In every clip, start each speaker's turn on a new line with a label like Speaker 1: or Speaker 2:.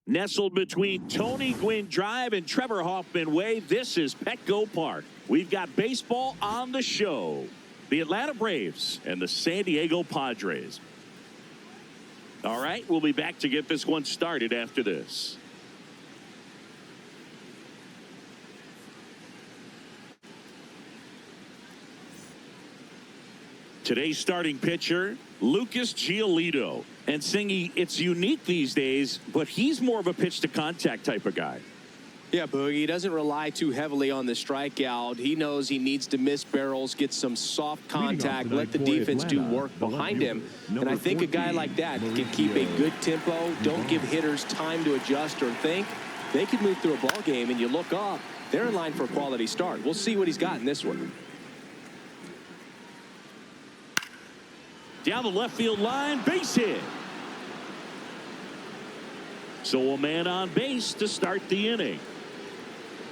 Speaker 1: Nestled between Tony Gwynn Drive and Trevor Hoffman Way, this is Petco Park. We've got baseball on the show. The Atlanta Braves and the San Diego Padres. All right, we'll be back to get this one started after this. Today's starting pitcher, Lucas Giolito. And Singy, it's unique these days, but he's more of a pitch-to-contact type of guy.
Speaker 2: Yeah, Boogie, he doesn't rely too heavily on the strikeout. He knows he needs to miss barrels, get some soft contact, let the defense do work behind him. And I think a guy like that can keep a good tempo, don't give hitters time to adjust or think. They can move through a ball game, and you look up, they're in line for a quality start. We'll see what he's got in this one.
Speaker 1: Down the left field line, base hit. So a man on base to start the inning.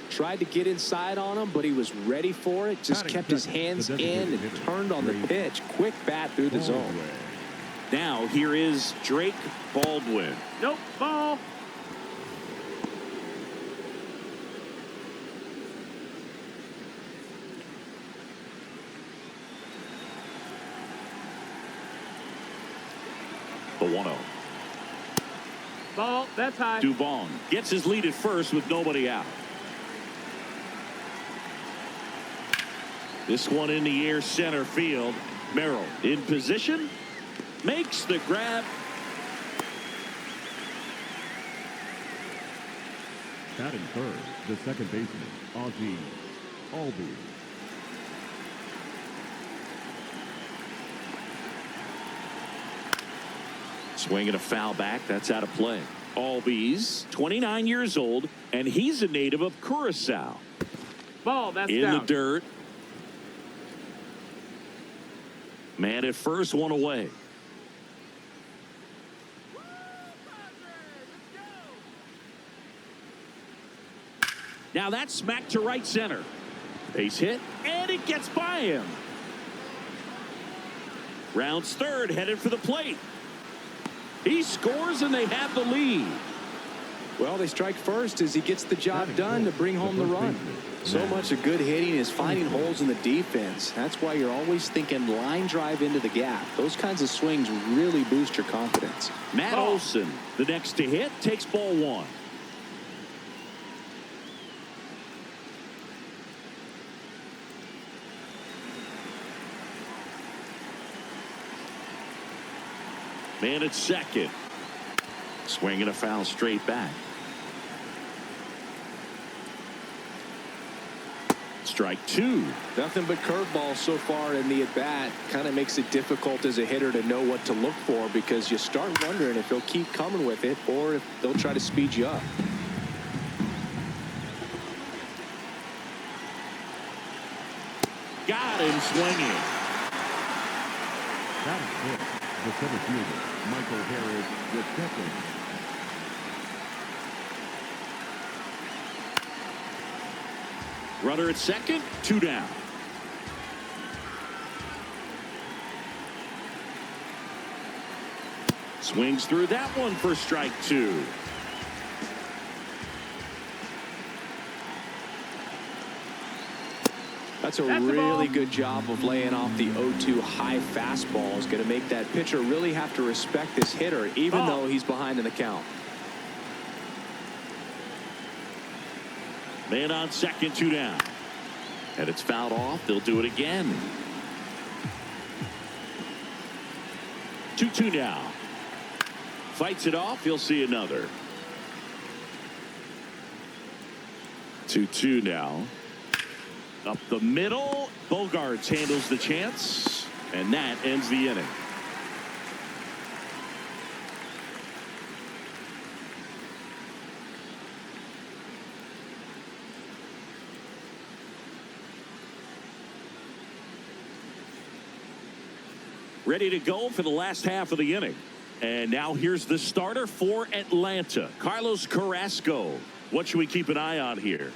Speaker 2: Tried to get inside on him, but he was ready for it. Just kept his hands in and turned on the pitch. Quick bat through the zone.
Speaker 1: Now here is Drake Baldwin. Nope, ball. The 1-0.
Speaker 3: Ball, that's high.
Speaker 1: Dubon gets his lead at first with nobody out. This one in the air, center field. Merrill in position, makes the grab.
Speaker 4: Batting third, the second baseman, Ozzie Albies.
Speaker 1: Swinging a foul back. That's out of play. Albies, 29 years old, and he's a native of Curacao.
Speaker 3: Ball, that's
Speaker 1: in
Speaker 3: down.
Speaker 1: the dirt. Man at first, one away. Now that's smacked to right center. Base hit, and it gets by him. Rounds third, headed for the plate. He scores, and they have the lead.
Speaker 2: Well, they strike first as he gets the job done to bring home the run. So much of good hitting is finding holes in the defense. That's why you're always thinking line drive into the gap. Those kinds of swings really boost your confidence.
Speaker 1: Matt Olson, the next to hit, takes ball one. Man at second. Swinging a foul straight back. Strike two.
Speaker 2: Nothing but curveballs so far in the at-bat. Kind of makes it difficult as a hitter to know what to look for because you start wondering if he'll keep coming with it or if they'll try to speed you up.
Speaker 1: Got him swinging.
Speaker 4: That is it. The center fielder, Michael Harris, with second.
Speaker 1: Runner at second, two down. Swings through that one for strike two.
Speaker 2: That's a really good job of laying off the 0-2 high fastball. Is going to make that pitcher really have to respect this hitter, even though he's behind in the count.
Speaker 1: Man on second, two down. And it's fouled off. They'll do it again. 2-2 now. Fights it off. He'll see another. 2-2 now. Up the middle. Bogarts handles the chance. And that ends the inning. Ready to go for the last half of the inning. And now here's the starter for Atlanta, Carlos Carrasco. What should we keep an eye on here?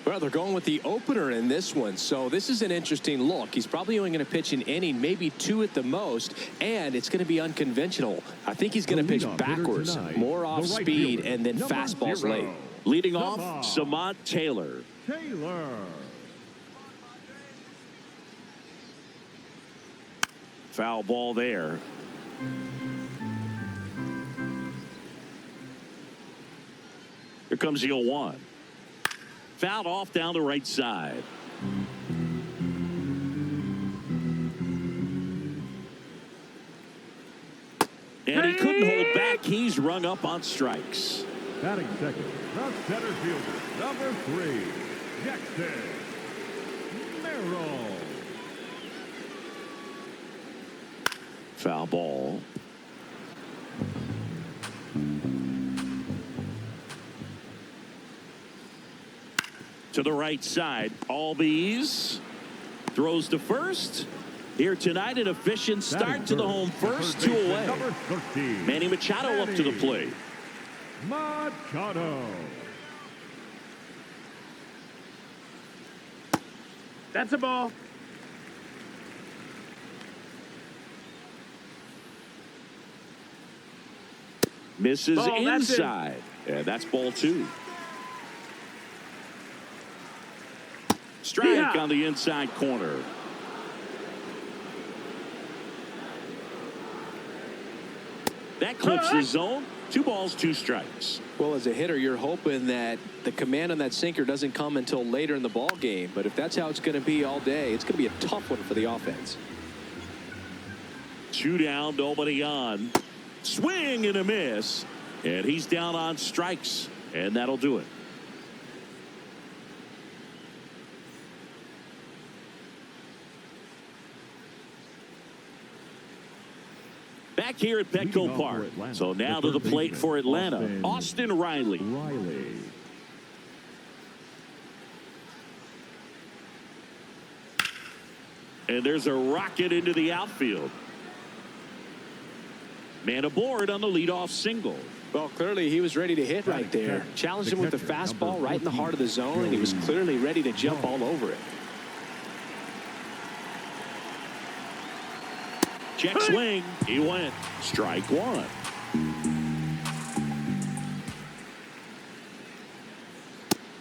Speaker 2: Well, they're going with the opener in this one, so this is an interesting look. He's probably only going to pitch an inning, maybe 2 at the most, and it's going to be unconventional. I think he's going to pitch backwards, more off speed, and then fastballs late.
Speaker 1: Leading off, Samad Taylor. Foul ball there. Here comes the 0-1. Fouled off down the right side. And he couldn't hold back. He's rung up on strikes.
Speaker 4: Batting second, the center fielder, number 3, Jackson Merrill.
Speaker 1: Foul ball. To the right side, Albies throws to first. Here tonight, an efficient start to the home first, 2 away. Manny Machado up to the plate.
Speaker 4: Machado.
Speaker 3: That's a ball.
Speaker 1: Misses
Speaker 3: Ball,
Speaker 1: inside. And that's ball 2. Strike on the inside corner. That clips the zone. 2 balls, 2 strikes.
Speaker 2: Well, as a hitter, you're hoping that the command on that sinker doesn't come until later in the ball game. But if that's how it's going to be all day, it's going to be a tough one for the offense.
Speaker 1: 2 down, nobody on. Swing and a miss. And he's down on strikes. And that'll do it. Back here at Petco Park. So now to the plate for Atlanta, Austin Riley. And there's a rocket into the outfield. Man aboard on the leadoff single.
Speaker 2: Well, clearly he was ready to hit right there. Challenged him with the fastball right in the heart of the zone, and he was clearly ready to jump all over it.
Speaker 1: Check swing. He went. Strike 1.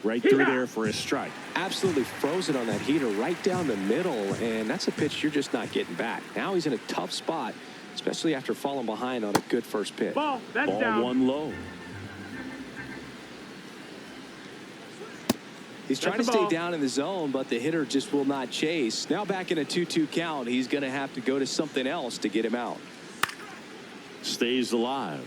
Speaker 1: Right through there for a strike.
Speaker 2: Absolutely frozen on that heater right down the middle, and that's a pitch you're just not getting back. Now he's in a tough spot, especially after falling behind on a good first pitch.
Speaker 3: Ball, that's
Speaker 1: Ball
Speaker 3: down.
Speaker 1: 1 low.
Speaker 2: He's trying to stay down in the zone, but the hitter just will not chase. Now back in a 2-2 count, he's going to have to go to something else to get him out.
Speaker 1: Stays alive.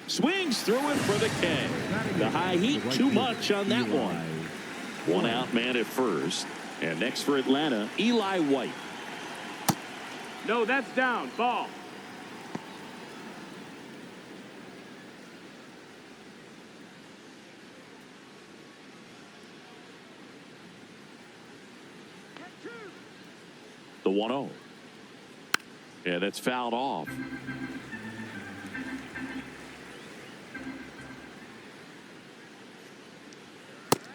Speaker 1: Swings through it for the K. The high heat, too much on that one. 1 out, man at first. And next for Atlanta, Eli White.
Speaker 3: No, that's down. Ball.
Speaker 1: The 1-0. Yeah, that's fouled off.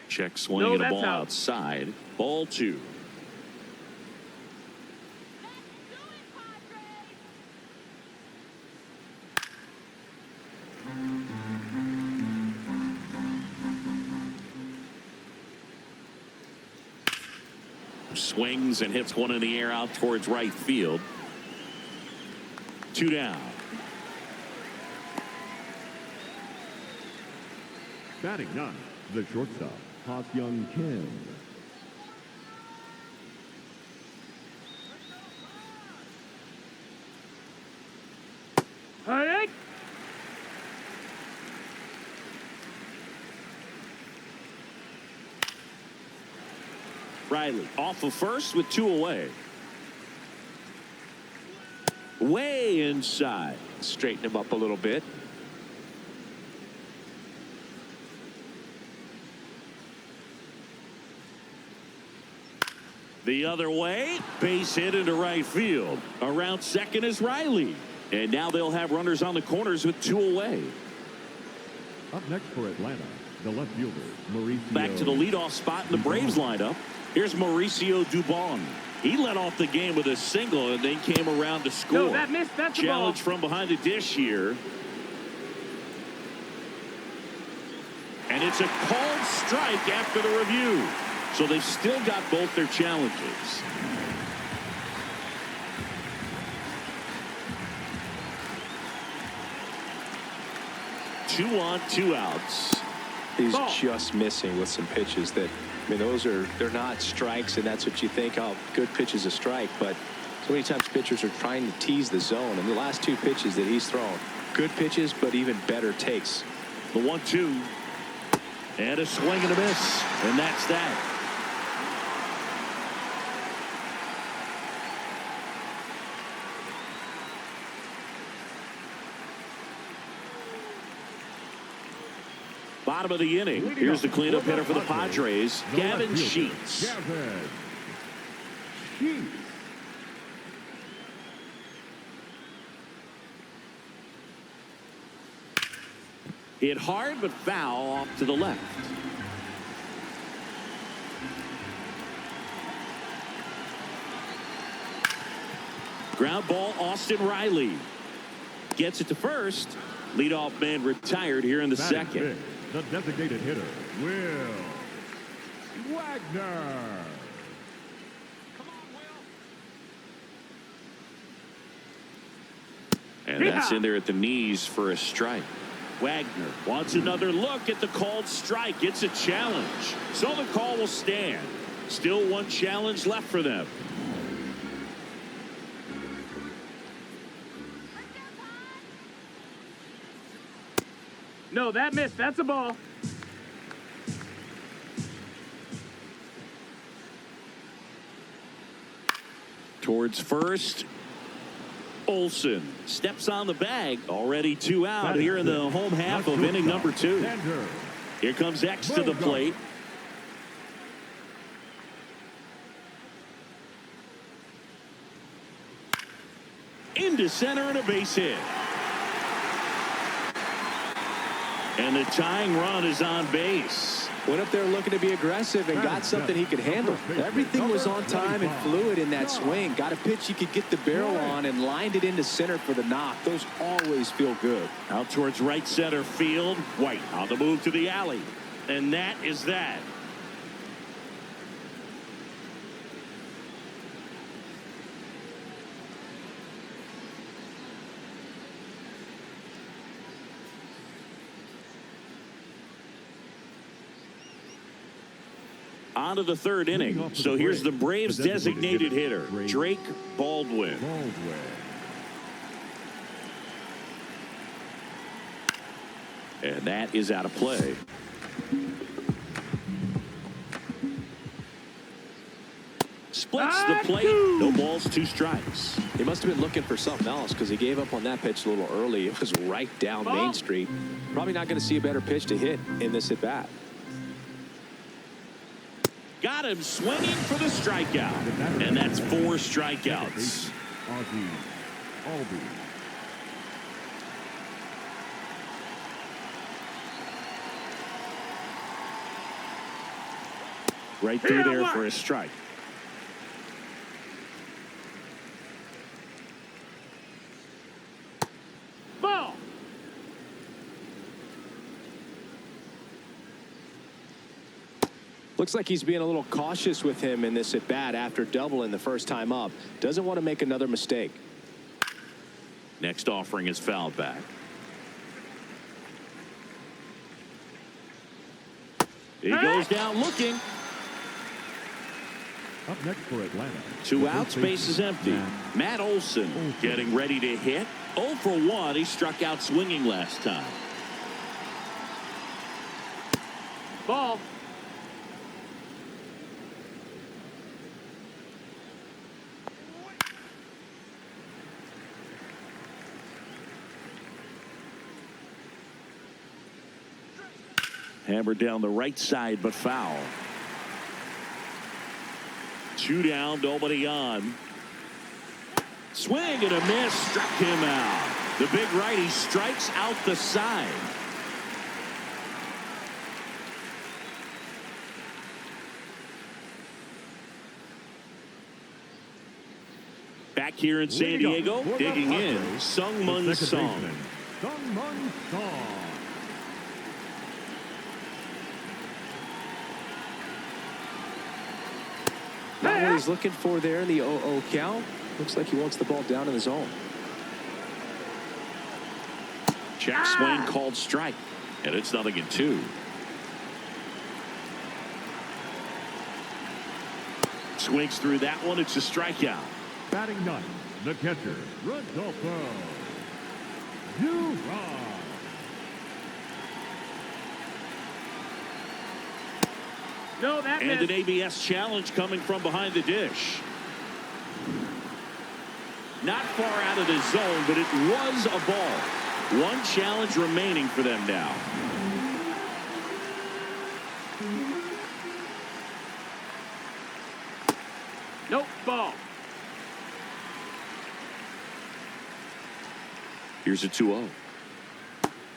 Speaker 1: Check swing and a ball outside. Ball 2. Swings and hits one in the air out towards right field. 2 down.
Speaker 4: Batting 9, the shortstop, Ha-Seong Kim.
Speaker 3: All right.
Speaker 1: Riley off of first with 2 away. Way inside.
Speaker 2: Straighten him up a little bit.
Speaker 1: The other way, base hit into right field. Around second is Riley. And now they'll have runners on the corners with 2 away.
Speaker 4: Up next for Atlanta, the left fielder, Mauricio.
Speaker 1: Back to the leadoff spot in the Braves lineup. Here's Mauricio Dubon. He led off the game with a single and then came around to score.
Speaker 3: No, that missed. That's the ball.
Speaker 1: Challenge from behind the dish here. And it's a called strike after the review. So they've still got both their challenges. Two on, 2 outs.
Speaker 2: He's just missing with some pitches that, I mean, they're not strikes, and that's what you think, oh, good pitch is a strike. But so many times pitchers are trying to tease the zone. And the last 2 pitches that he's thrown, good pitches, but even better takes.
Speaker 1: The 1-2. And a swing and a miss. And that's that. Bottom of the inning. Here's the cleanup hitter for the Padres, Gavin Sheets. Hit hard but foul off to the left. Ground ball, Austin Riley. Gets it to first. Leadoff man retired here in the second.
Speaker 4: The designated hitter, Will Wagner.
Speaker 1: And that's in there at the knees for a strike. Wagner wants another look at the called strike. It's a challenge. So the call will stand. Still 1 challenge left for them.
Speaker 3: No, that missed. That's a ball.
Speaker 1: Towards first. Olsen steps on the bag. Already 2 out here in the home half of inning number 2. Here comes X to the plate. Into center and a base hit. And the tying run is on base.
Speaker 2: Went up there looking to be aggressive and got something he could handle. Everything was on time and fluid in that swing. Got a pitch he could get the barrel on and lined it into center for the knock. Those always feel good.
Speaker 1: Out towards right center field. White on the move to the alley. And that is that. On to the 3rd inning. So here's the Braves designated hitter, Drake Baldwin. And that is out of play. Splits the plate. No balls, 2 strikes.
Speaker 2: He must have been looking for something else because he gave up on that pitch a little early. It was right down Main Street. Probably not going to see a better pitch to hit in this at bat.
Speaker 1: Got him swinging for the strikeout. And that's 4 strikeouts. Right through there for a strike.
Speaker 3: Ball.
Speaker 2: Looks like he's being a little cautious with him in this at bat after doubling the first time up. Doesn't want to make another mistake.
Speaker 1: Next offering is fouled back. He goes down looking.
Speaker 4: Up next for Atlanta.
Speaker 1: 2 outs, base is empty. Matt Olson getting ready to hit. 0 for 1. He struck out swinging last time.
Speaker 3: Ball. Hammered
Speaker 1: down the right side, but foul. 2 down, nobody on. Swing and a miss, struck him out. The big righty strikes out the side. Back here in San Diego, digging in, Sungmun Song.
Speaker 4: Sungmun Song.
Speaker 2: Not what he's looking for there in the 0-0 count. Looks like he wants the ball down in the zone.
Speaker 1: Check swing called strike, and it's 0-2. Swings through that one. It's a strikeout.
Speaker 4: Batting ninth, the catcher, Rodolfo Duran.
Speaker 3: No, that
Speaker 1: And
Speaker 3: missed.
Speaker 1: an ABS challenge coming from behind the dish. Not far out of the zone, but it was a ball. One challenge remaining for them now.
Speaker 3: Nope, ball.
Speaker 1: Here's a 2-0.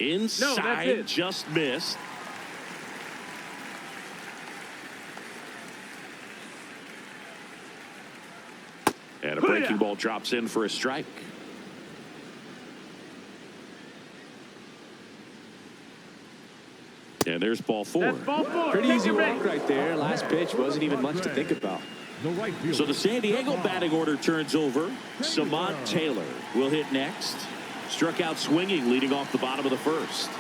Speaker 1: Inside,
Speaker 3: it.
Speaker 1: just missed. And a breaking ball drops in for a strike. And there's ball 4.
Speaker 3: That's ball 4.
Speaker 2: Pretty
Speaker 3: Take
Speaker 2: easy
Speaker 3: your
Speaker 2: walk
Speaker 3: base.
Speaker 2: right there. Last pitch wasn't even much to think about.
Speaker 4: The right fielder,
Speaker 1: So the San Diego
Speaker 4: Samant
Speaker 1: batting order turns over. Samant Taylor will hit next. Struck out swinging, leading off the bottom of the first.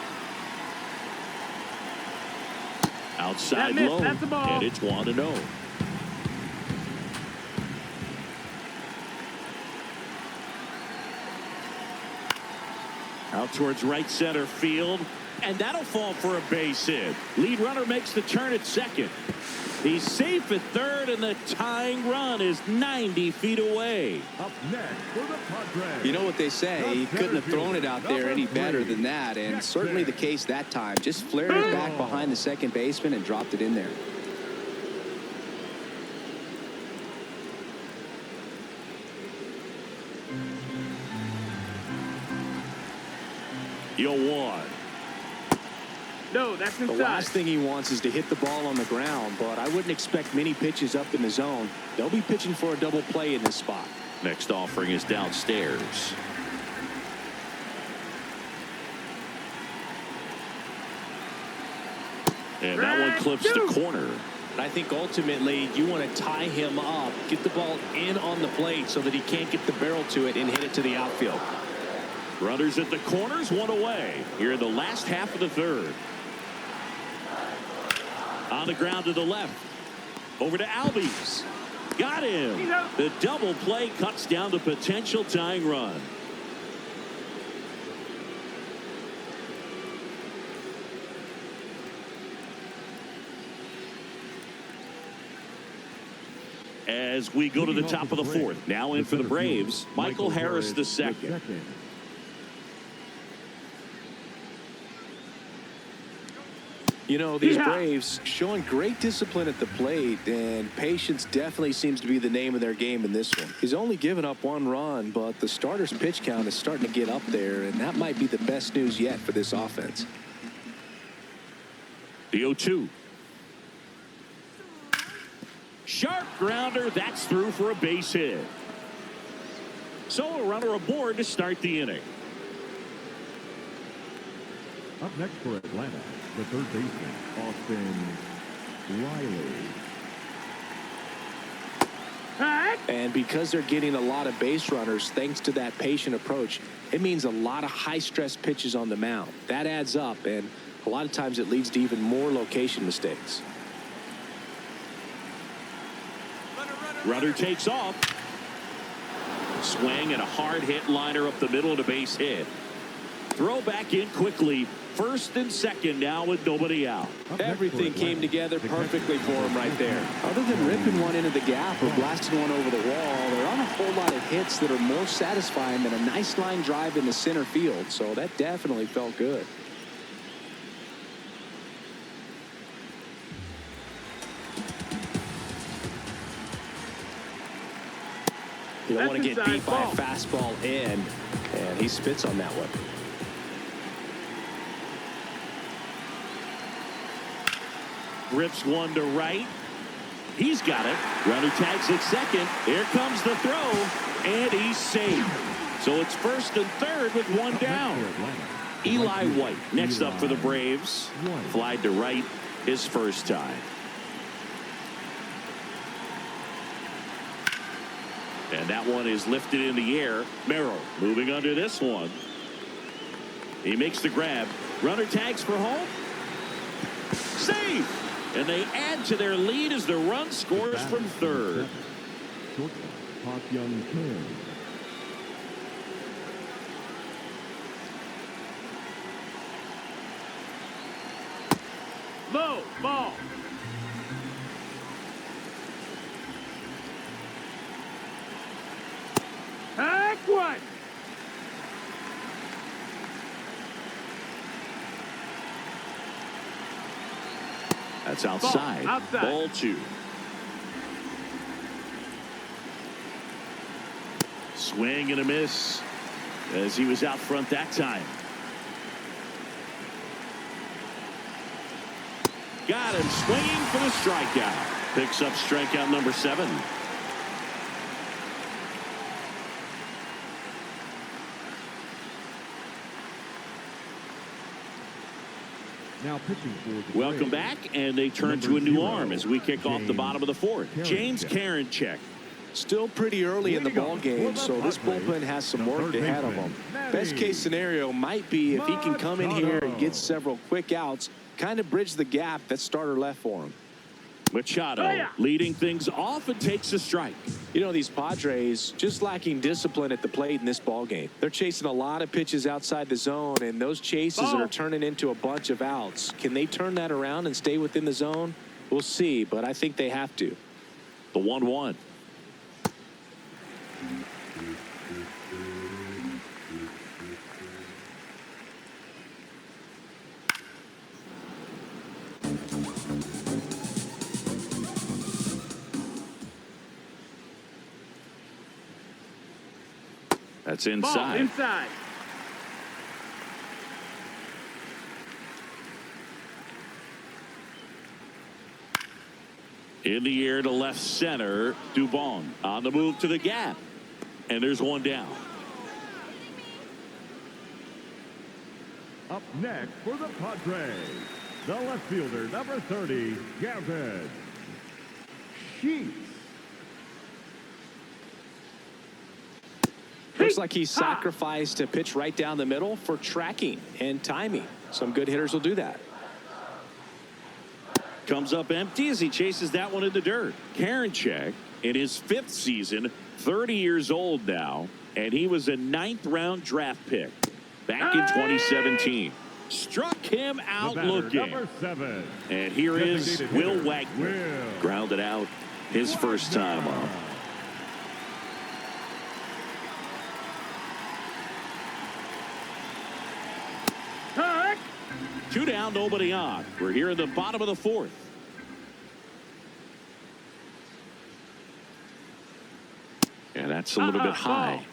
Speaker 1: Outside
Speaker 3: That missed.
Speaker 1: low,
Speaker 3: That's a ball.
Speaker 1: and it's 1-0. Out towards right center field, and that'll fall for a base hit. Lead runner makes the turn at second. He's safe at third, and the tying run is 90 feet away.
Speaker 4: Up next for the Padres.
Speaker 2: You know what they say, he couldn't have thrown it out there any better than that, and certainly the case that time. Just flared it back behind the second baseman and dropped it in there.
Speaker 1: You'll one.
Speaker 3: No, that's
Speaker 2: The
Speaker 3: inside.
Speaker 2: last thing he wants is to hit the ball on the ground, but I wouldn't expect many pitches up in the zone. They'll be pitching for a double play in this spot.
Speaker 1: Next offering is downstairs. And that one clips the corner.
Speaker 2: I think ultimately you want to tie him up, get the ball in on the plate so that he can't get the barrel to it and hit it to the outfield.
Speaker 1: Runners at the corners, one away. Here in the last half of the third. On the ground to the left. Over to Albies. Got him. The double play cuts down the potential tying run. As we go to the top of the fourth. Now in for the Braves, Michael Harris the second.
Speaker 2: You know, these Braves showing great discipline at the plate, and patience definitely seems to be the name of their game in this one. He's only given up 1 run, but the starter's pitch count is starting to get up there, and that might be the best news yet for this offense.
Speaker 1: The 0-2. Sharp grounder. That's through for a base hit. So a runner aboard to start the inning.
Speaker 4: Up next for Atlanta, the third baseman, Austin Riley.
Speaker 2: And because they're getting a lot of base runners thanks to that patient approach, it means a lot of high-stress pitches on the mound. That adds up, and a lot of times it leads to even more location mistakes.
Speaker 1: Runner takes off. Swing and a hard hit liner up the middle and a base hit. Throw back in quickly. First and second now with nobody out.
Speaker 2: Everything came together perfectly for him right there. Other than ripping one into the gap or blasting one over the wall, there aren't a whole lot of hits that are more satisfying than a nice line drive in the center field. So that definitely felt good. You don't
Speaker 3: That's
Speaker 2: want to get
Speaker 3: inside
Speaker 2: beat by a
Speaker 3: ball.
Speaker 2: fastball in, and he spits on that one.
Speaker 1: Rips one to right. He's got it. Runner tags at second. Here comes the throw, and he's safe. So it's first and third with one down. Eli White next up for the Braves. Flied to right his first time. And that one is lifted in the air. Merrill moving under this one. He makes the grab. Runner tags for home. Safe. And they add to their lead as the run scores from third.
Speaker 3: Low ball. Heck one.
Speaker 1: That's outside.
Speaker 3: Outside.
Speaker 1: Ball two. Swing and a miss as he was out front that time. Got him swinging for the strikeout. Picks up strikeout number 7.
Speaker 4: Now pitching for the
Speaker 1: Welcome
Speaker 4: Braves,
Speaker 1: back, and they turn to a new arm as we kick off the bottom of the fourth. James Karinchak.
Speaker 2: Still pretty early in the ball game, so this bullpen has some work ahead of them. Best case scenario might be if he can come in here and get several quick outs, kind of bridge the gap that starter left for him.
Speaker 1: Machado leading things off and takes a strike.
Speaker 2: You know, these Padres just lacking discipline at the plate in this ball game. They're chasing a lot of pitches outside the zone, and those chases are turning into a bunch of outs. Can they turn that around and stay within the zone? We'll see, but I think they have to.
Speaker 1: The 1-1. That's inside.
Speaker 3: Ball inside.
Speaker 1: In the air to left center. Dubon on the move to the gap. And there's one down.
Speaker 4: Up next for the Padres, the left fielder, number 30, Gavin Sheets.
Speaker 2: Looks like he sacrificed a pitch right down the middle for tracking and timing. Some good hitters will do that.
Speaker 1: Comes up empty as he chases that one in the dirt. Karinchak in his 5th season, 30 years old now, and he was a 9th-round draft pick back in 2017. Struck him out looking.
Speaker 4: Number 7.
Speaker 1: And here is
Speaker 4: Designated
Speaker 1: Will
Speaker 4: hitter,
Speaker 1: Wagner.
Speaker 4: Will
Speaker 1: Grounded out his first time up.
Speaker 3: Heck.
Speaker 1: 2 down, nobody on. We're here in the bottom of the 4th. And that's a little bit high.
Speaker 3: Ball.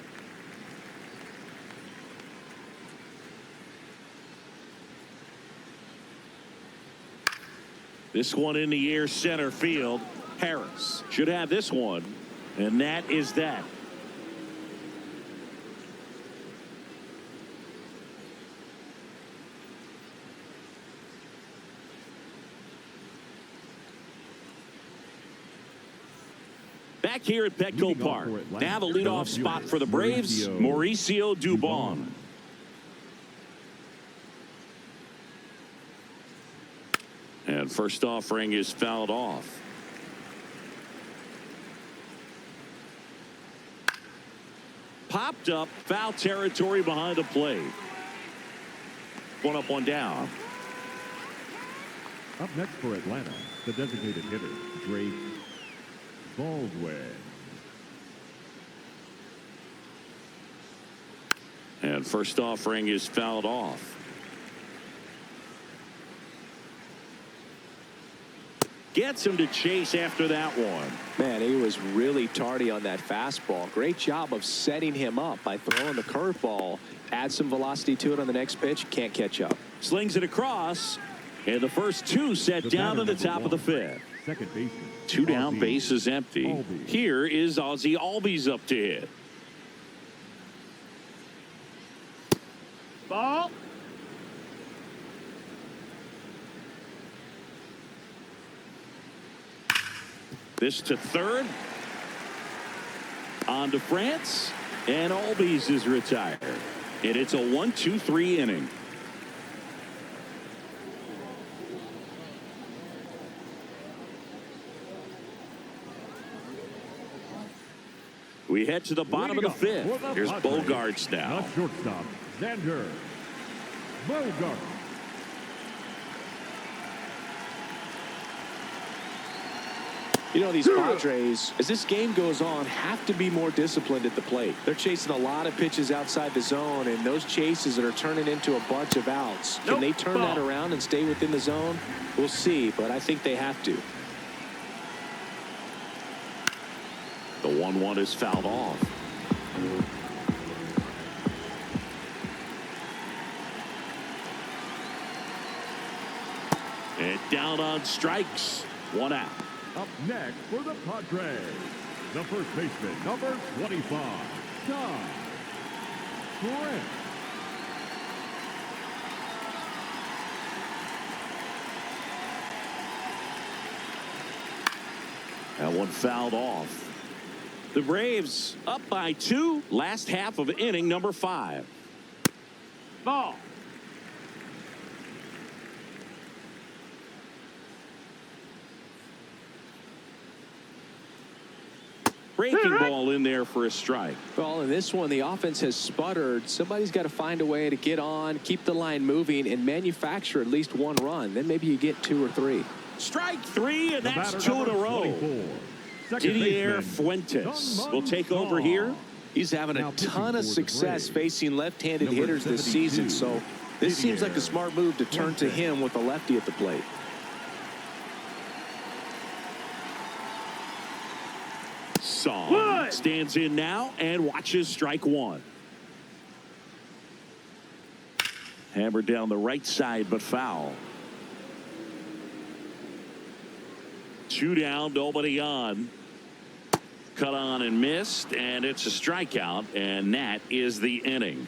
Speaker 1: This one in the air center field. Harris should have this one. And that is that. Back here at Petco Park. Now the leadoff spot for the Braves, Mauricio Dubon. And first offering is fouled off. Popped up, foul territory behind the plate. One up, one down.
Speaker 4: Up next for Atlanta, the designated hitter, Drake Baldwin.
Speaker 1: And first offering is fouled off. gets him to chase after that one.
Speaker 2: Man, he was really tardy on that fastball. Great job of setting him up by throwing the curveball. Add some velocity to it on the next pitch. Can't catch up.
Speaker 1: Slings it across. And the first two set down in the top of the fifth.
Speaker 4: Second baseman.
Speaker 1: Two down,
Speaker 4: Albies.
Speaker 1: base is empty.
Speaker 4: Albies.
Speaker 1: Here is Ozzie Albies up to hit.
Speaker 3: Ball.
Speaker 1: This to third. On to France. And Albies is retired. And it's a 1-2-3 inning. We head to the bottom of the fifth. Here's Bogarts now.
Speaker 4: The shortstop, Xander Bogaerts.
Speaker 2: You know, these Padres, as this game goes on, have to be more disciplined at the plate. They're chasing a lot of pitches outside the zone, and those chases that are turning into a bunch of outs. Can they turn that around and stay within the zone? We'll see, but I think they have to.
Speaker 1: The 1-1 is fouled off. And down on strikes. 1 out.
Speaker 4: Up next for the Padres, the first baseman, number 25, Tom Grant.
Speaker 1: That one fouled off. The Braves up by 2. Last half of inning number 5.
Speaker 3: Ball.
Speaker 1: Breaking ball in there for a strike.
Speaker 2: Well, in this one, the offense has sputtered. Somebody's got to find a way to get on, keep the line moving, and manufacture at least 1 run. Then maybe you get 2 or 3.
Speaker 1: Strike 3, and
Speaker 4: The
Speaker 1: that's
Speaker 4: batter,
Speaker 1: 2 in a
Speaker 4: number
Speaker 1: row.
Speaker 4: 24, second
Speaker 1: Didier
Speaker 4: baseman,
Speaker 1: Fuentes will take
Speaker 4: Shaw.
Speaker 1: over here.
Speaker 2: He's having a
Speaker 4: Now pitching
Speaker 2: ton
Speaker 4: for
Speaker 2: of
Speaker 4: the
Speaker 2: success
Speaker 4: Braves,
Speaker 2: facing left-handed
Speaker 4: number
Speaker 2: hitters this
Speaker 4: 72,
Speaker 2: season, so this seems like a smart move to turn to
Speaker 4: Fuentes.
Speaker 2: him with a lefty at the plate.
Speaker 1: Song
Speaker 3: One.
Speaker 1: stands in now and watches strike 1. Hammered down the right side, but foul. 2 down, nobody on. Cut on and missed, and it's a strikeout, and that is the inning.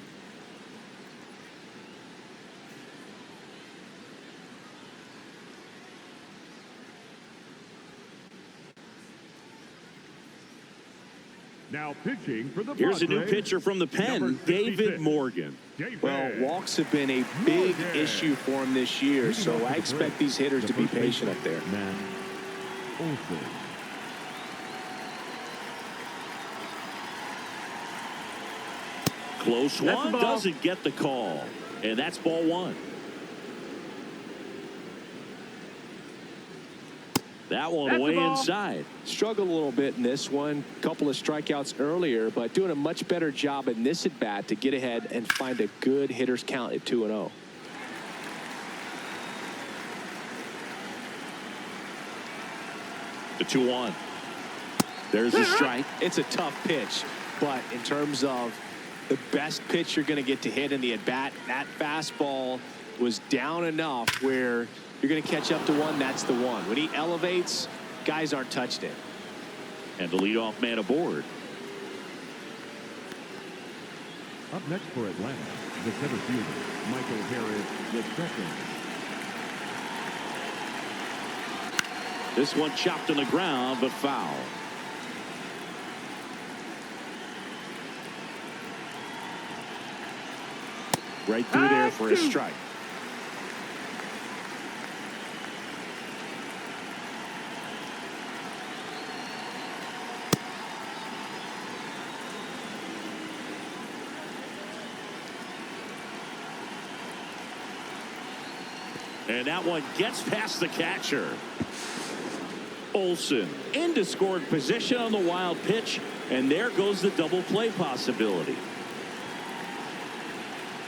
Speaker 4: Now pitching for the
Speaker 1: Here's a new
Speaker 4: Padres,
Speaker 1: pitcher from the pen,
Speaker 4: number 66,
Speaker 1: David Morgan.
Speaker 4: David
Speaker 2: Well, walks have been a big
Speaker 4: Morgan.
Speaker 2: issue for him this year, so I expect these hitters to be patient up there.
Speaker 4: Matt Olson.
Speaker 1: Close
Speaker 3: That's
Speaker 1: one,
Speaker 3: the ball.
Speaker 1: doesn't get the call, and that's ball 1. That one
Speaker 3: That's the
Speaker 1: way
Speaker 3: ball.
Speaker 1: inside.
Speaker 2: Struggled a little bit in this one. Couple of strikeouts earlier, but doing a much better job in this at bat to get ahead and find a good hitter's count at 2-0.
Speaker 1: The 2-1. There's a strike.
Speaker 2: It's a tough pitch, but in terms of the best pitch you're going to get to hit in the at bat, that fastball was down enough where you're going to catch up to one. That's the one. When he elevates, guys aren't touched it.
Speaker 1: And the leadoff man aboard.
Speaker 4: Up next for Atlanta, the center fielder, Michael Harris, the second.
Speaker 1: This one chopped on the ground, but foul. Right through there for a strike. And that one gets past the catcher. Olson into scored position on the wild pitch, and there goes the double play possibility.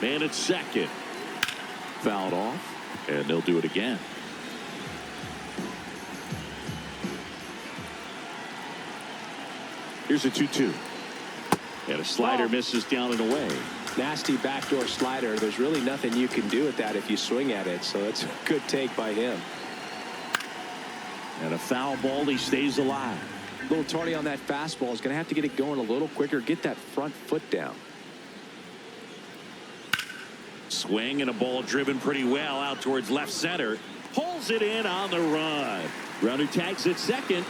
Speaker 1: Man at second. Fouled off, and they'll do it again. Here's a 2-2. And a slider misses down and away.
Speaker 2: Nasty backdoor slider. There's really nothing you can do with that if you swing at it. So it's a good take by him.
Speaker 1: And a foul ball. He stays alive.
Speaker 2: A little tardy on that fastball. Is going to have to get it going a little quicker. Get that front foot down.
Speaker 1: Swing and a ball driven pretty well out towards left center. Pulls it in on the run. Runner tags at second.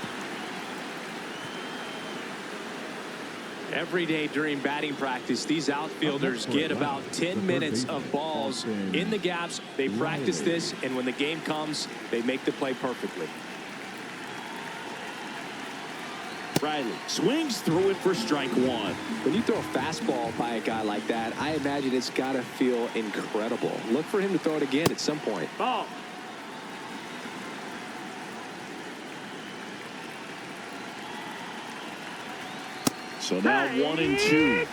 Speaker 2: Every day during batting practice, these outfielders get about 10 minutes of balls in the gaps. They practice this, and when the game comes, they make the play perfectly.
Speaker 1: Riley swings through it for strike one.
Speaker 2: When you throw a fastball by a guy like that, I imagine it's got to feel incredible. Look for him to throw it again at some point.
Speaker 3: Ball.
Speaker 1: So now 1-2.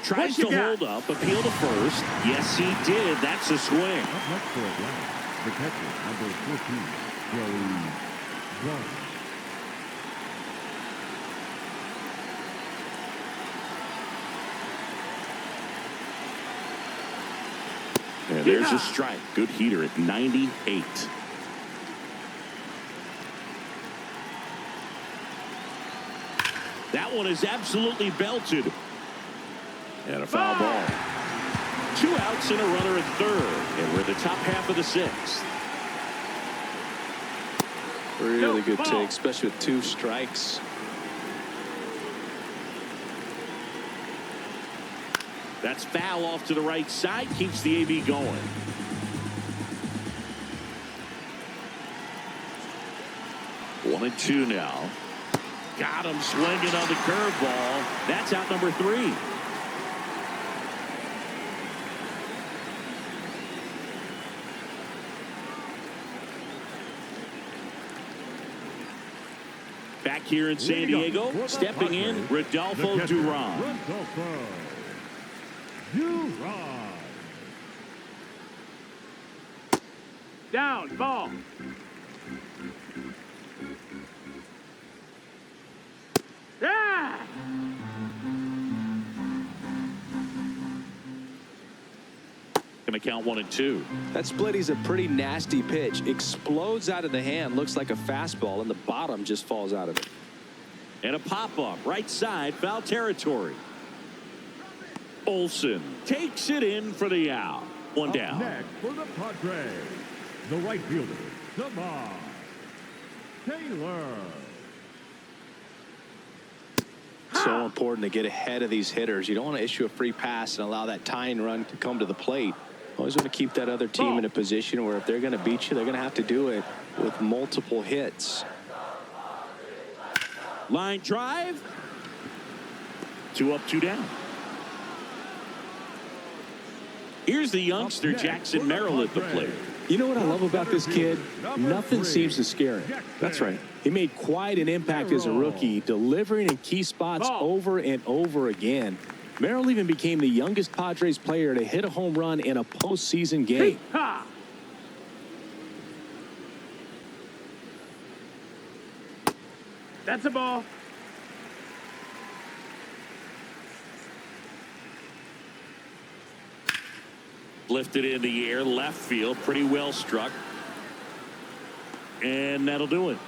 Speaker 1: Tries to hold up, appeal to first. Yes, he did. That's a swing.
Speaker 4: Up next for Atlanta, the catcher, number 14, Joey Vaughn.
Speaker 1: And there's a strike. Good heater at 98. That one is absolutely belted. And a foul ball. 2 outs and a runner at third. And we're at the top half of the 6th.
Speaker 2: Really good take, especially with 2 strikes.
Speaker 1: That's foul off to the right side. Keeps the AB going. One and two now. Got him swinging on the curveball. That's out number 3. Back here in San Diego, stepping in, Rodolfo Duran.
Speaker 3: Down, ball. Yeah!
Speaker 1: Gonna count 1 and 2.
Speaker 2: That split is a pretty nasty pitch. Explodes out of the hand, looks like a fastball, and the bottom just falls out of it.
Speaker 1: And a pop-up, right side, foul territory. Olsen takes it in for the out. One down.
Speaker 4: Next for the Padres, the right fielder, Demar Taylor.
Speaker 2: So important to get ahead of these hitters. You don't want to issue a free pass and allow that tying run to come to the plate. Always want to keep that other team in a position where if they're going to beat you, they're going to have to do it with multiple hits.
Speaker 1: Line drive. 2 up, 2 down. Here's the youngster Jackson Merrill at the plate.
Speaker 5: You know what I love about this kid? Nothing seems to scare him.
Speaker 2: That's right.
Speaker 5: He made quite an impact as a rookie, delivering in key spots over and over again. Merrill even became the youngest Padres player to hit a home run in a postseason game.
Speaker 3: Ha! That's a ball.
Speaker 1: Lifted in the air, left field, pretty well struck. And that'll do it.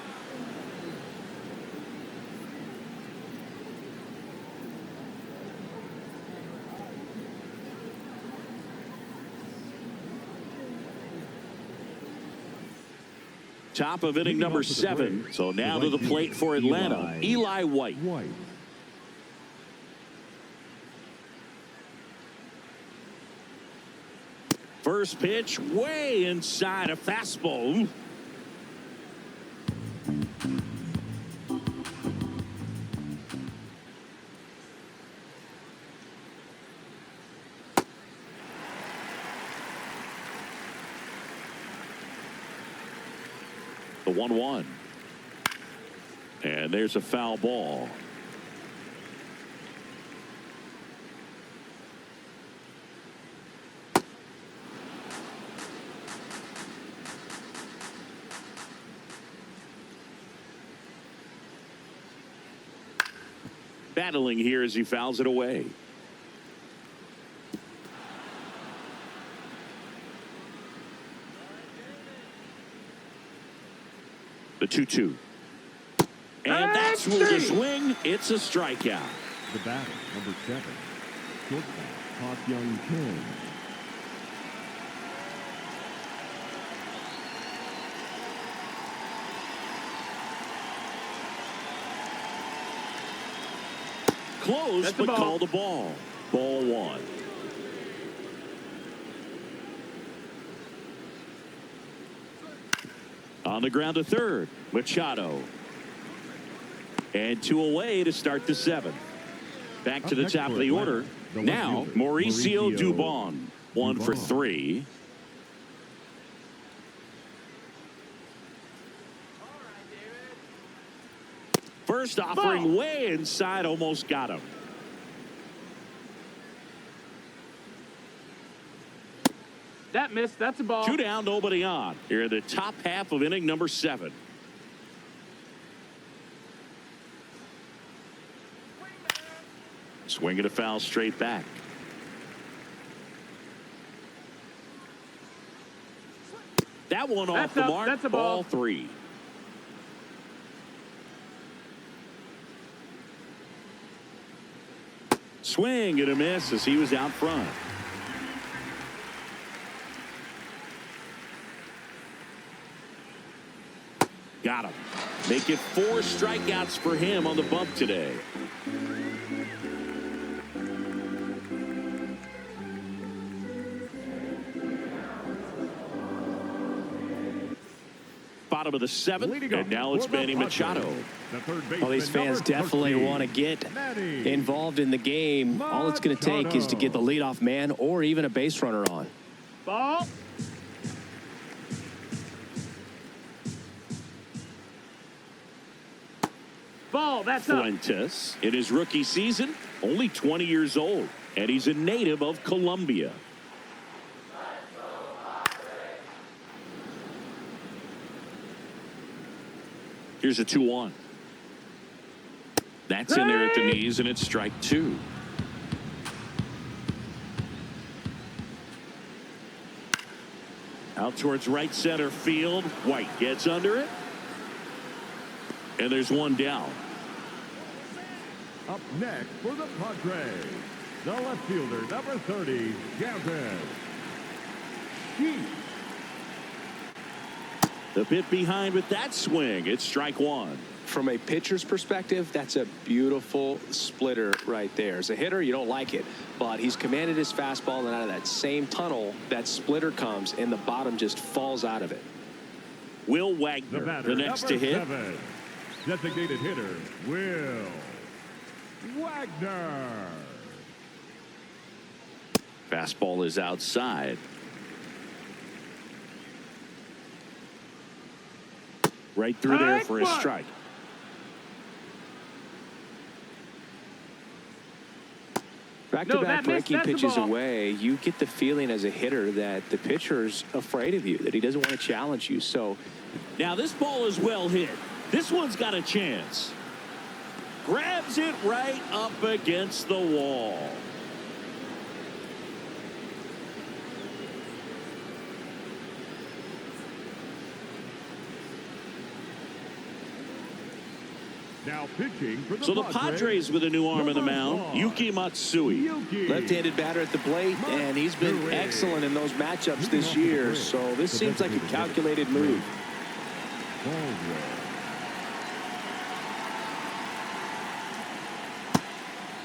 Speaker 1: Top of inning number 7. So now to the plate for Atlanta, Eli White. First pitch way inside, a fastball. The 1-1. And there's a foul ball. battling here as he fouls it away. The 2-2. And that's ruled a swing. It's a strikeout.
Speaker 4: The batter, number 7, shortstop, Park Young Kim.
Speaker 1: Close, but called a ball. Ball 1. On the ground to third, Machado. And 2 away to start the 7th. Back to the top of the order. Now, Mauricio Dubon. 1 for 3. First offering way inside, almost got him.
Speaker 3: That missed. That's a ball.
Speaker 1: 2 down, nobody on. Here in the top half of inning number 7. Swinging a foul straight back. That one off the mark.
Speaker 3: That's a ball.
Speaker 1: Ball 3. Swing and a miss as he was out front. Got him. Make it 4 strikeouts for him on the bump today. Bottom of the 7th, and now it's Manny Machado.
Speaker 2: Well, these fans definitely want to get involved in the game. All it's going to take is to get the leadoff man or even a base runner on.
Speaker 3: Ball. Ball, that's up.
Speaker 1: Fuentes, in his rookie season, only 20 years old, and he's a native of Colombia. Here's a 2-1. That's in there at the knees, and it's strike 2. Out towards right center field. White gets under it. And there's 1 down.
Speaker 4: Up next for the Padres, the left fielder, number 30, Gavin.
Speaker 1: The bit behind with that swing. It's strike 1.
Speaker 2: From a pitcher's perspective, that's a beautiful splitter right there. As a hitter, you don't like it, but he's commanded his fastball, and out of that same tunnel, that splitter comes, and the bottom just falls out of it.
Speaker 1: Will Wagner, the next to hit.
Speaker 4: 7, designated hitter, Will Wagner.
Speaker 1: Fastball is outside. Right through there for a strike.
Speaker 2: Back-to-back breaking pitches away, you get the feeling as a hitter that the pitcher's afraid of you, that he doesn't want to challenge you. So
Speaker 1: now this ball is well hit. This one's got a chance. Grabs it right up against the wall.
Speaker 4: Now pitching for the
Speaker 1: So the Padres with a new arm on the mound, Yuki Matsui.
Speaker 2: left-handed batter at the plate, and he's been excellent in those matchups this year. So this seems like a calculated move.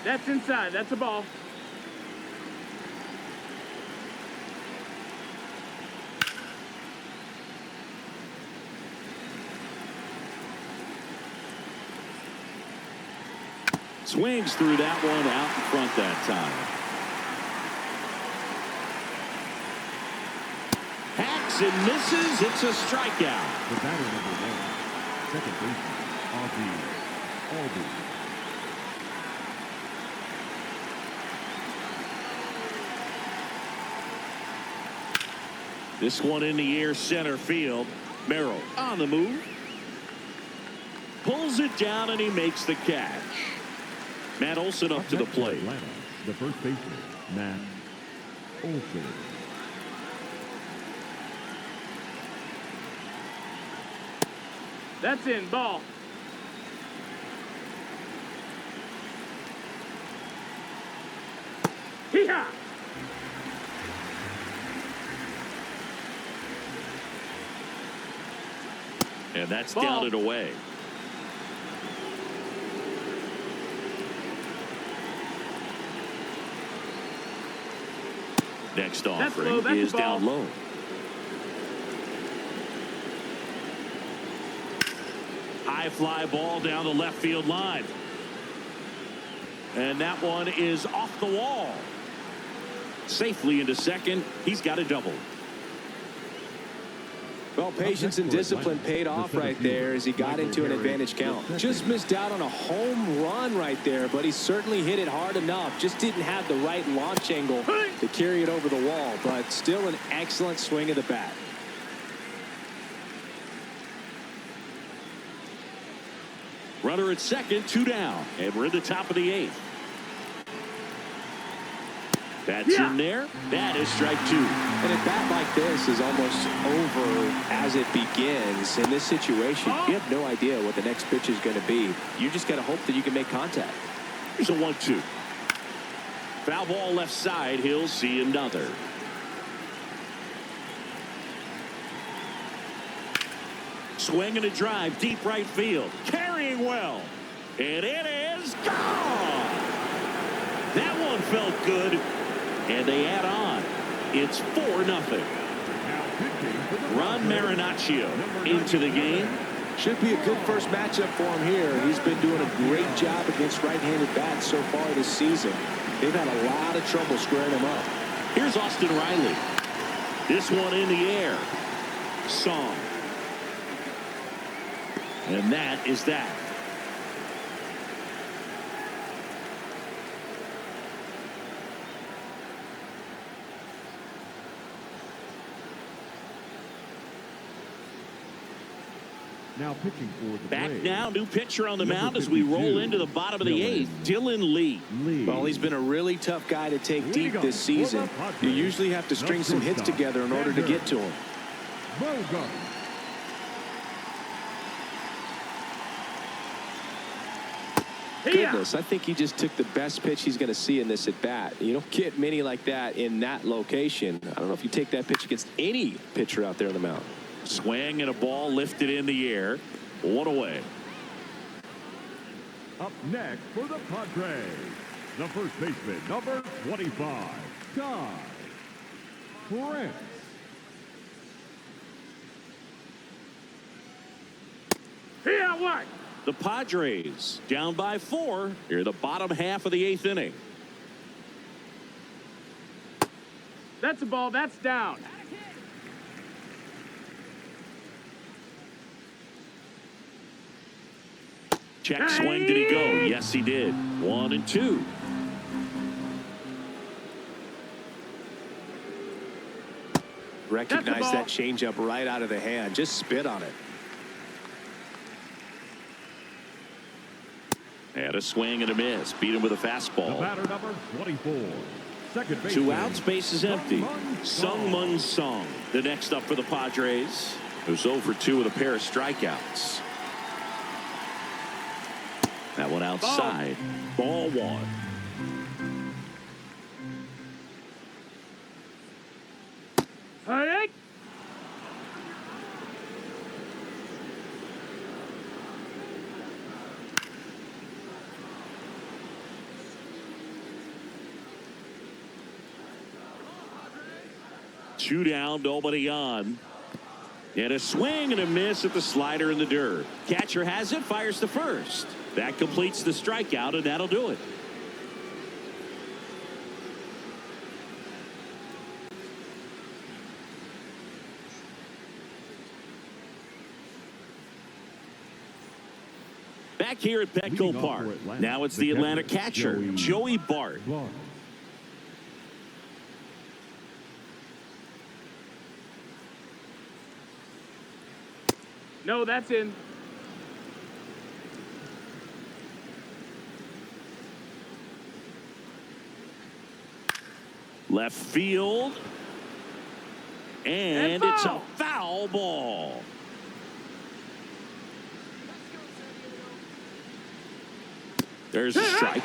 Speaker 3: That's inside. That's a ball.
Speaker 1: Swings through that one out in front that time. Hacks and misses. It's a strikeout.
Speaker 4: The batter number 1, second baseman, Albie.
Speaker 1: This one in the air center field. Merrill on the move. Pulls it down and he makes the catch. Matt Olson up to the plate.
Speaker 4: Atlanta, the first baseman, Matt Olson.
Speaker 3: That's in. Ball. Hee-haw!
Speaker 1: And that's
Speaker 3: Ball.
Speaker 1: down and away. Next offering
Speaker 3: That's
Speaker 1: is
Speaker 3: a ball.
Speaker 1: down low. High fly ball down the left field line. And that one is off the wall. Safely into second. He's got a double.
Speaker 2: Well, patience and discipline paid off right there as he got into an advantage count. Just missed out on a home run right there, but he certainly hit it hard enough. Just didn't have the right launch angle to carry it over the wall, but still an excellent swing of the bat.
Speaker 1: Runner at second, 2 down, and we're in the top of the 8th. That's in there. That is strike 2.
Speaker 2: And a bat like this is almost over as it begins. In this situation, you have no idea what the next pitch is going to be. You just got to hope that you can make contact.
Speaker 1: Here's a 1-2. Foul ball left side. He'll see another. Swing and a drive, deep right field. Carrying well. And it is gone. That one felt good. And they add on. It's 4-0. Ron Marinaccio into the game.
Speaker 2: Should be a good first matchup for him here. He's been doing a great job against right-handed bats so far this season. They've had a lot of trouble squaring him up.
Speaker 1: Here's Austin Riley. This one in the air. Song. And that is that.
Speaker 4: Now pitching for the
Speaker 1: Back
Speaker 4: Braves.
Speaker 1: now, new pitcher on the mound as we roll into the bottom of the 8th. Dylan Lee.
Speaker 2: Well, he's been a really tough guy to take deep this season. You usually have to string some hits together in order to get to him.
Speaker 4: Bogart.
Speaker 2: Goodness, I think he just took the best pitch he's going to see in this at bat. You don't get many like that in that location. I don't know if you take that pitch against any pitcher out there on the mound.
Speaker 1: Swing and a ball lifted in the air. 1 away.
Speaker 4: Up next for the Padres, the first baseman, number 25, Ty Prince.
Speaker 3: Here, what?
Speaker 1: The Padres down by 4 here in the bottom half of the 8th inning.
Speaker 3: That's a ball. That's down.
Speaker 1: Check swing. Did he go? Yes, he did. 1-2.
Speaker 2: Recognize that changeup right out of the hand. Just spit on it.
Speaker 1: And a swing and a miss. Beat him with a
Speaker 4: The
Speaker 1: fastball.
Speaker 4: batter, number 24, second baseman.
Speaker 1: 2 outs, base is empty. Sung-Mun Song, the next up for the Padres, who's 0 for 2 with a pair of strikeouts. That one outside. Ball 1.
Speaker 3: Hey!
Speaker 1: Two down, nobody on. And a swing and a miss at the slider in the dirt. Catcher has it, fires to first. That completes the strikeout, and that'll do it. Back here at Petco Park. Now it's the Atlanta catcher, Joey Bart.
Speaker 3: No, that's in.
Speaker 1: Left field. And it's a foul ball. There's a strike.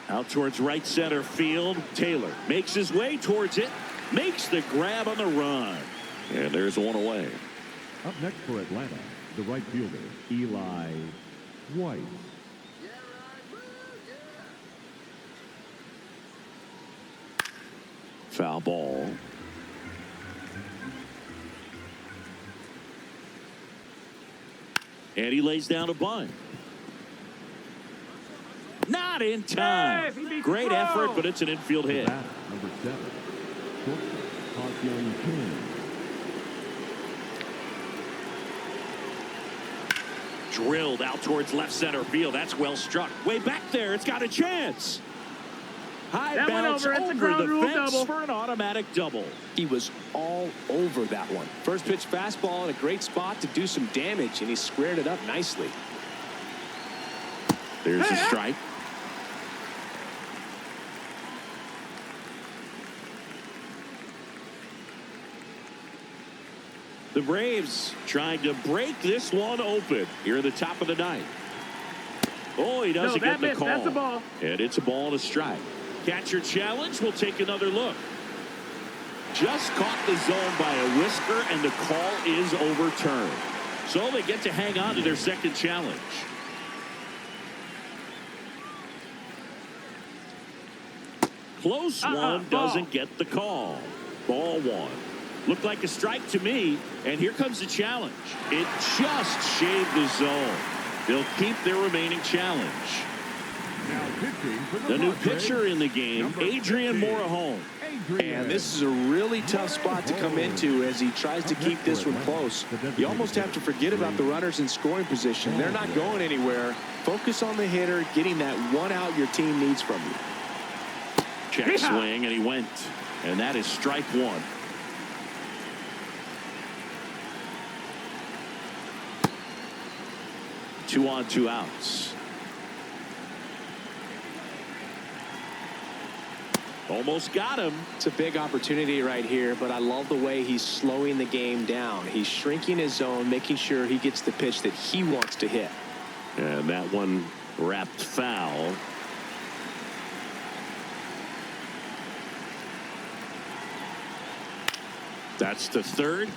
Speaker 1: Out towards right center field. Taylor makes his way towards it. Makes the grab on the run. And there's one away.
Speaker 4: Up next for Atlanta, the right fielder, Eli White.
Speaker 1: Foul ball. And he lays down a bunt. Not in time.
Speaker 3: Hey,
Speaker 1: Great effort, but it's an infield hit.
Speaker 4: Bat, number 7, shortstop, King.
Speaker 1: Drilled out towards left center field. That's well struck. Way back there. It's got a chance. High
Speaker 3: That went
Speaker 1: bounce
Speaker 3: over. It's a ground
Speaker 1: the
Speaker 3: rule
Speaker 1: fence
Speaker 3: double.
Speaker 1: for an automatic double.
Speaker 2: He was all over that one. First pitch fastball in a great spot to do some damage, and he squared it up nicely.
Speaker 1: There's a strike. The Braves trying to break this one open here at the top of the ninth. Oh, he doesn't get the call.
Speaker 3: That's a ball.
Speaker 1: And it's a ball and a strike. Catcher challenge. We'll take another look. Just caught the zone by a whisker, and the call is overturned. So they get to hang on to their second challenge. Close one doesn't get the call. Ball one. Looked like a strike to me, and here comes the challenge. It just shaved the zone. They'll keep their remaining challenge.
Speaker 4: Now pitching for
Speaker 1: The new
Speaker 4: Padres,
Speaker 1: pitcher in the game,
Speaker 4: number
Speaker 1: Adrian
Speaker 4: 50,
Speaker 1: Morahone.
Speaker 4: Adrian.
Speaker 2: And this is a really tough spot to come into as he tries to keep this one close. You almost have to forget about the runners in scoring position. They're not going anywhere. Focus on the hitter, getting that one out your team needs from you.
Speaker 1: Check swing, and he went. And that is strike one. Two on, two outs. Almost got him.
Speaker 2: It's a big opportunity right here, but I love the way he's slowing the game down. He's shrinking his zone, making sure he gets the pitch that he wants to hit.
Speaker 1: And that one wrapped foul. That's the third.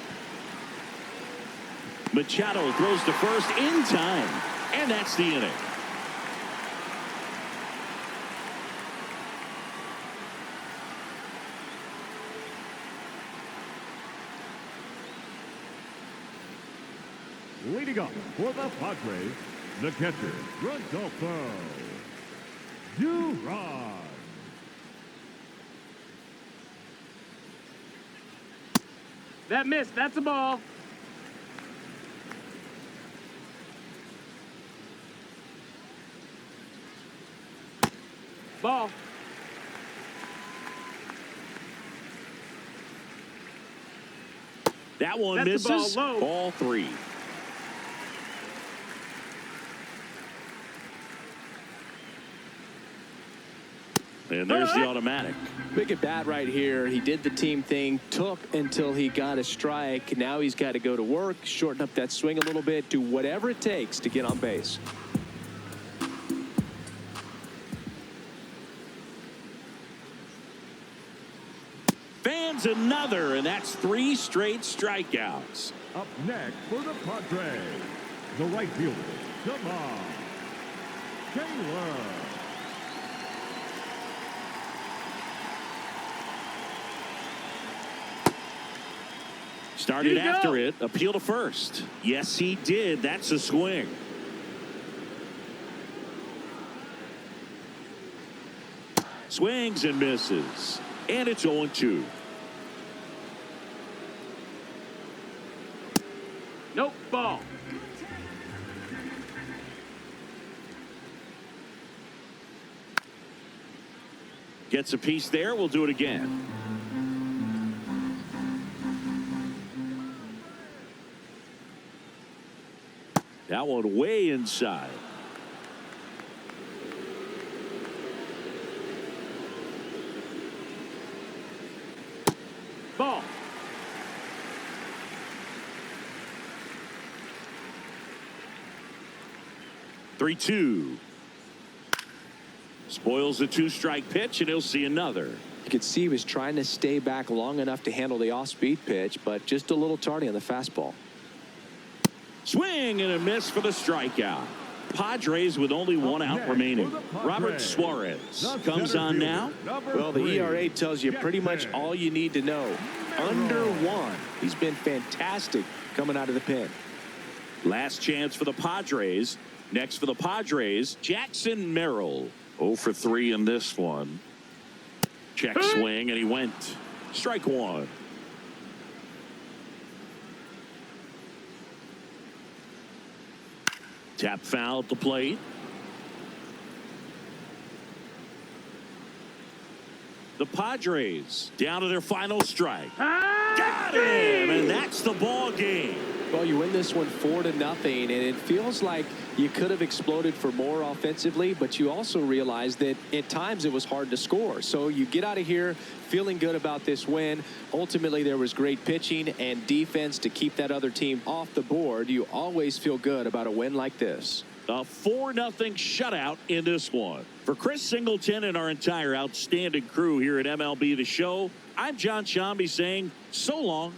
Speaker 1: Machado throws to first in time. And that's the inning.
Speaker 4: Leading up for the Padres, the catcher, Rodolfo Duran.
Speaker 3: That missed. That's a ball. Ball.
Speaker 1: That one
Speaker 3: That's the ball
Speaker 1: misses.
Speaker 3: low.
Speaker 1: Ball three. And there's the automatic.
Speaker 2: Big at bat right here. He did the team thing, took until he got a strike. Now he's got to go to work, shorten up that swing a little bit, do whatever it takes to get on base.
Speaker 1: Fans another, and that's 3 straight strikeouts.
Speaker 4: Up next for the Padres, the right fielder, Taylor.
Speaker 1: Started after it. Appeal to first. Yes, he did. That's a swing. Swings and misses. And it's 0-2.
Speaker 3: Nope. Ball.
Speaker 1: Gets a piece there. We'll do it again. That one way inside.
Speaker 3: Ball.
Speaker 1: Three, 2. Spoils the 2-strike pitch, and he'll see another.
Speaker 2: You could see he was trying to stay back long enough to handle the off-speed pitch, but just a little tardy on the fastball.
Speaker 1: Swing and a miss for the strikeout. Padres with only one out remaining. Robert Suarez comes on now.
Speaker 2: Well, the ERA tells you pretty much all you need to know. Under 1. He's been fantastic coming out of the pen.
Speaker 1: Last chance for the Padres. Next for the Padres, Jackson Merrill. 0 for 3 in this one. Check swing, and he went. Strike 1. Tap foul at the plate. The Padres down to their final strike. Got him, and that's the ball game.
Speaker 2: Well, you win this one 4-0, and it feels like you could have exploded for more offensively, but you also realize that at times it was hard to score. So you get out of here feeling good about this win. Ultimately, there was great pitching and defense to keep that other team off the board. You always feel good about a win like this.
Speaker 1: A 4-0 shutout in this one. For Chris Singleton and our entire outstanding crew here at MLB The Show, I'm John Shambi saying so long.